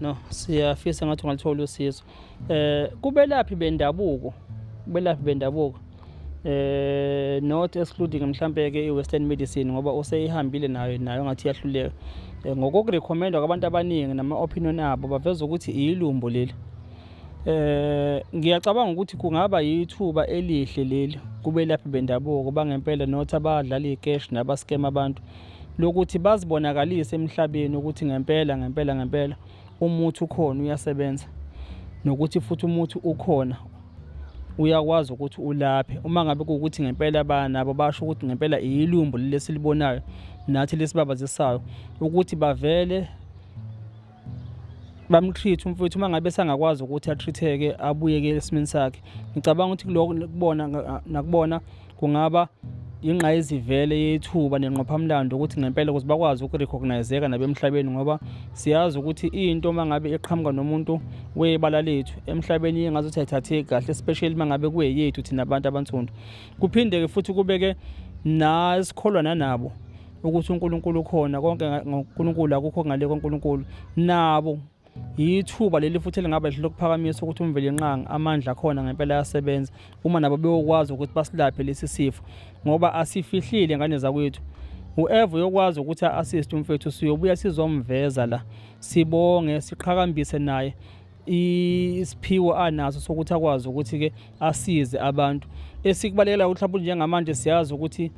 no siyafisa ngathi ungalithola usizo. Kubelaphi bendabuko not excluding mhlambe ke iwestern medicine ngoba useyihambile nayo ngathi yahluleka. Ngokurecommendwa kwabantu abaningi nama opinion abo baveza ukuthi ilumbo leli. Ngiyacabanga ukuthi kungaba yithuba elihle leli kubelaphi bendabuko bangempela not abadlala icash nabascam abantu lokuthi bazibonakalise emhlabeni ukuthi ngempela umuthi ukhona uyasebenza nokuthi futhi umuthi ukhona uyakwazi ukuthi ulaphe uma ngabe ukuthi ngempela banabo basho ukuthi ngempela ilumbu lesilibonayo nathi lesibabazisayo ukuthi bavele bamtreat umfowethu uma ngabe sangakwazi ukuthi atreateke abuyeke esimeni sakhe. Ngicabanga ukuthi lokho nakubona kungaba ingqayizivele yethuba nenqophamlando ukuthi ngempela ukuthi bakwazi ukurecognizeka nabemhlabeni ngoba siyazi ukuthi into mangabe eqhamuka nomuntu webala lethu emhlabeni ingazuthi ayithathe kahle especially mangabe kuyeyethu thina abantu abansundu. Kuphinde ke futhi kubeke nasikholwa nabo ukuthi uNkulunkulu ukhona konke ngoNkulunkulu akukho ngale koNkulunkulu nabo yithuba leli futhi lingaba lihle lokuphakamisa ukuthi umvele inqanga amandla khona ngempela yasebenza uma nabo beyokwazi ukuthi basilaphe lesi sifo ngoba asifihlile ngane zakwethu. Whoever yokwazi ukuthi assist umfethu siyobuya sizomveza la sibonge siqhakambise naye isiphiwo anaso sokuthi akwazi ukuthi ke asize abantu. Esikubalekela ukuthi mhlawumbe njengamanje siyazi ukuthi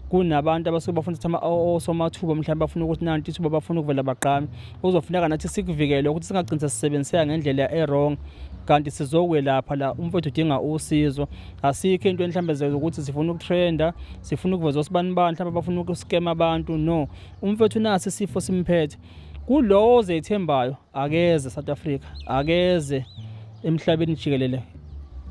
kunabantu abasuke bafuna ukuthi osomathuba mhlawumbe bafuna ukuthi nanti ithuba bafuna ukuvela baqame uzofuneka nathi sikuvikele ukuthi singagcina sisebenzisa ngendlela e-wrong kanti sizokwelapha la umfowethu udinga usizo. Asikho into enhlambe ukuthi sifuna ukutrenda sifuna ukuvezaosibanibani mhlawumbe bafuna ukuscam abantu. No, umfowethu nasi isifo simphethe kulowo ozethembayo akeze South Africa akeze emhlabeni jikelele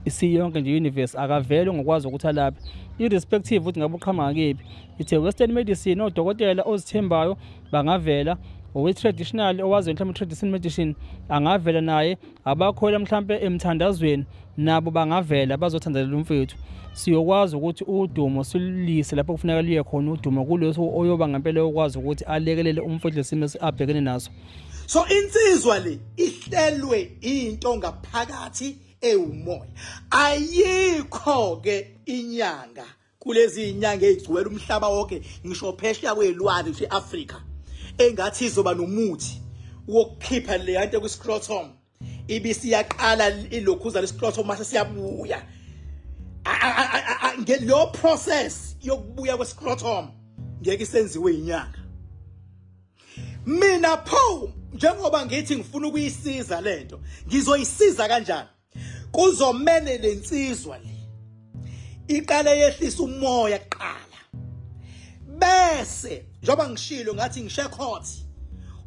isiyonke nje universe akavele ngokwazi ukuthi alaphe irrespective ukuthi ngabe uqhamuka kephi. Ithe western medicine odokotela ozithembayo bangavela owe traditional owazi mhlawumbe traditional medicine angavela naye abakhola mhlawumbe emthandazweni nabo bangavela bazothandazela umfethu. Siyokwazi ukuthi udumo silise lapho kufuneka liye khona udumo kuleso oyoba ngempela ukwazi ukuthi alekelele umfethu lesimo abhekene naso. So insizwa le ihlelwe into ngaphakathi ewumoya ayikho ke inyanga kulezi inyanga ezigcwele umhlaba wonke ngisho phesheya kwelwandle eAfrica engathi izoba nomuthi wokukhipha le yanto kwiscrotum ibisi yaqala ilokhuza lescrotum mase siyabuya ngelo process yokubuya kwescrotum ngeke isenziwe inyanga. Mina pho njengoba ngithi ngifuna ukuyisiza lento ngizoyisiza kanjani? Kuzomene lensizwa le iqale yehlisa umoya kuqala bese njoba ngishilo ngathi ngishe court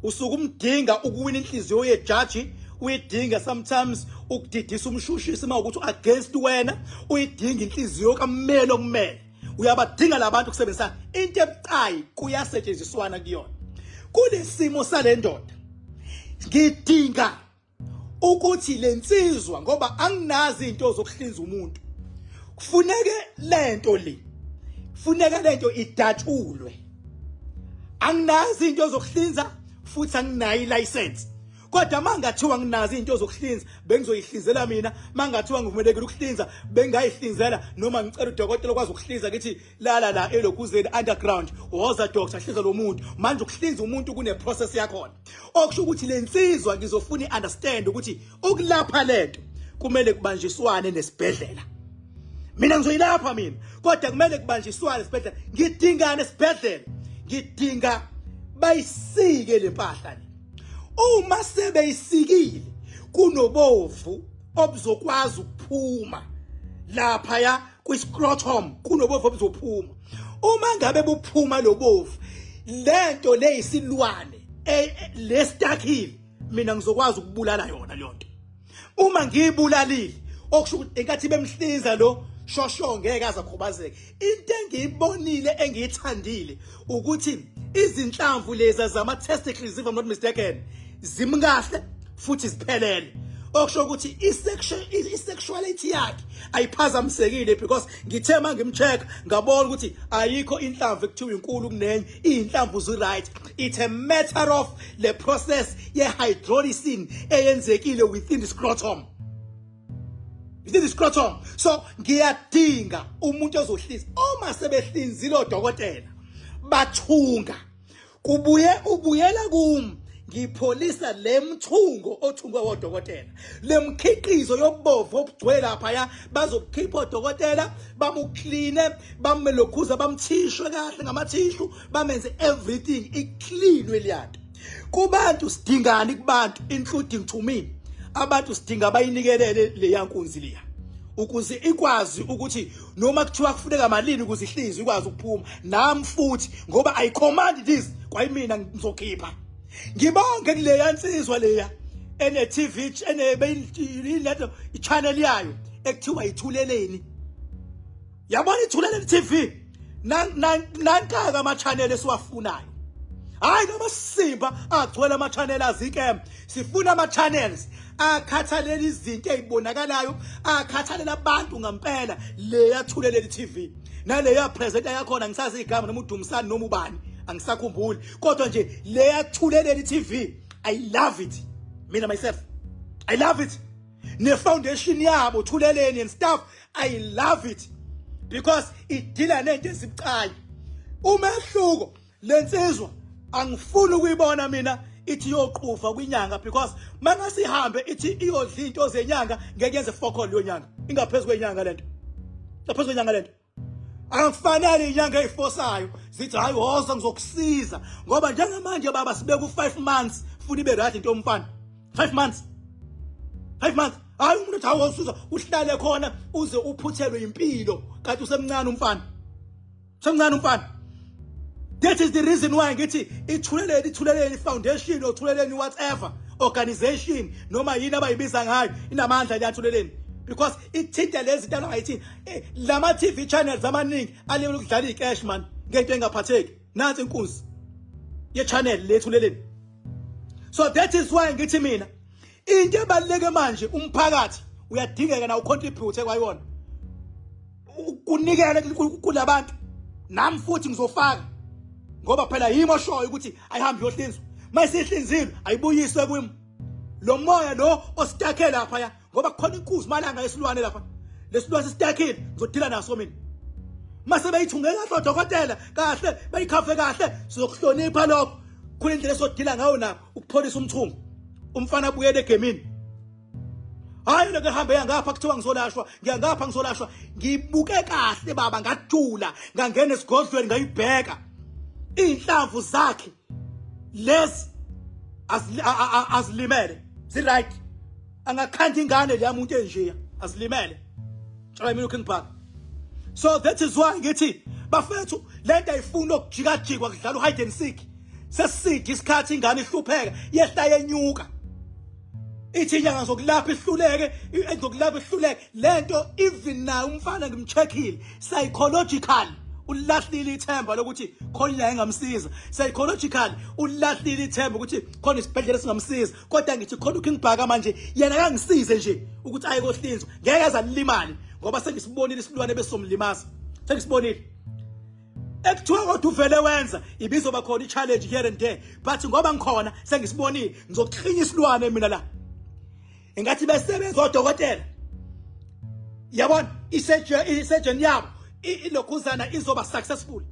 usuku umdinga ukuwina inhliziyo yejudge uyidinga sometimes ukudidisa umshushisi mawukuthi against wena uyidinga inhliziyo kammeli okumele uyabadinga labantu kusebenzisa into ebucayi kuyasetshenziswana kuyona. Kulesimo salendoda ngidinga ukuthi lensizwa ngoba anginazi into zokuhlinza umuntu kufuneke lento idatshulwe. Anginazi into zokuhlinza futhi anginayo license kodwa mangathiwa nginazi into zokuhlinza bengizoyihlinzela mina mangathiwa ngivumelekile ukuhlinza bengayihlinzela noma ngicela udokotela okwazi ukuhlinza kithi la elokuzeni underground woza doctor hlinza lo muntu manje ukuhlinza umuntu kune process yakhona okusho ukuthi lensizwa ngizofuna understand ukuthi ukulapha lento kumele kubanjiswane nesibhedlela. Mina ngizoyilapha mina kodwa kumele kubanjiswane nesibhedlela. Ngidingana esibhedlela ngidinga bayisike lempahla le. Uma sebeyisikile kunobovu obuzokwazi ukuphuma lapha ya kwiscrotum kunobovu obuzophuma. Uma ngabe buphuma lobovu lento leyisilwane lestakile mina ngizokwazi ukubulala yona lonto. Uma ngiyibulalile okusho ukuthi enkathi bemhlinza lo shosho ngeke azakhubazeke. Into engiyibonile engiyithandile ukuthi izinhlamvu leza zama testicles if I'm not mistaken zimkahle futhi ziphelele okusho ukuthi isexuality yakhe ayiphazamisekile because ngithe mangimcheck ngabona ukuthi ayikho inhlamvu ekuthiwa inkulu kunenye inhlamvu zu right. It's a matter of the process ye hydrolysis eyenzekile within the scrotum. Within the scrotum. So ngiyadinga umuntu ozohlinza uma sebehlinzile odokotela bathunga ubuyela kum ngipholisa lemthungo othungwe wodokotela lemkhiqizo yobubovu obugcwele lapha ya bazokukhipha odokotela bamukline bamelokhuza bamthishwe kahle ngamathishu bamenze everything icleanwe liyanto kubantu sidingani kubantu including to me abantu sidinga bayinikelele le yankunzi liya ukuze ikwazi ukuthi noma kuthiwa kufuneka malini ukuze ihliziyo ikwazi ukuphuma nami futhi ngoba I command this kwayimina ngizokhipha ngibonke kule yansizwa leya ene TV ene channel yayo ekuthiwa ithuleleni yabona ithuleleni TV nankaka ama channel esiwafunayo hayi namasimba agcwele ama channel azike sifuna ama channels akhathalela izinto ezibonakalayo akhathalela abantu ngempela le yathuleleni TV nale ya presenter yakhona ngisazi igama noma uDumisani noma ubani angisakhumbuli kodwa nje le yathuleleni TV I love it mina myself I love it ne foundation yabo thuleleni and stuff I love it because it deala nento ezibucayi umehluko lensizwa angifuni ukuyibona mina ithi yoqhufa kwinyanga because mangasihambe ithi iyodla into zenyanga ngeke yenze focol yonyanga ingaphezulu kwenyanga lento ngaphezulu kwenyanga lento angifanele inyanga ezifosayo zithi hayi hoza ngizokusiza ngoba njengamanje baba sibeka u5 months futhi be right into umfana 5 months hayi umuntu athi awusuza uhlale khona uze uphuthelwe impilo kanti usemncane umfana That is the reason why ngithi ithuleleni foundation or thuleleni whatever organization noma yini abayibiza ngayo inamandla liyathuleleni because ithinta lezi zinto abayithi lama TV channels amaningi alebele ukudlala icash man ngento engaphatheki nansi inkunzi ye channel lethuleleni. So that is why ngithi mina into ebaleke manje umphakathi uyadingeka na ucontribute kwayona ukunikela kulabantu nami futhi ngizofaka ngoba phela yimo shoyo ukuthi ayihambe yohlinzwa mayisihlinzile ayibuyiswe kwimi lo moya lo ostakhe lapha ya ngoba kukhona inkuzi malanga yesilwane lapha lesilwane sisitakile ngizodila naso mina mase bayithunge kahle odokotela kahle bayikhave kahle sizokuhlonipha lokho khona indlela esodila ngayo na ukupholisa umthungo umfana abuyele egemini hayi nake hambe yangapha kuthiwa ngizolashwa ngiyangapha ngizolashwa ngibuke kahle baba ngathula ngangena esigodlweni ngayibheka inhlamvu zakhe lezi azilimele zi right angakhanda ingane le yamuntu enjeya azilimele tshela mina ukungibhaka. So that is why ngithi bafethu lento ayifuna ukujikajikwa kudlala hide and seek sesidi isikhathi ingane ihlupheka yehla yenyuka ithi inyanga zokulapha ihluleke endokulapha ihluleke lento even na umfana ngimcheckile psychological ulahlile ithemba lokuthi khona la engamsiza psychological ulahlile ithemba ukuthi khona isibhedlela singamsiza kodwa ngithi khona ukungibhaka manje yena akangisize nje ukuthi aye kohlinzwa ngeke azalilimali ngoba sengisibonile isilwane besomlimaza sengisibonile ekuthiwa kodwa uvele wenza ibizoba khona i-challenge here and there but ngoba ngikhona sengisibonile ngizokukhinya isilwane mina la engathi besebenza odokotela yabona isurgeon yabo ilokhuzana izoba successful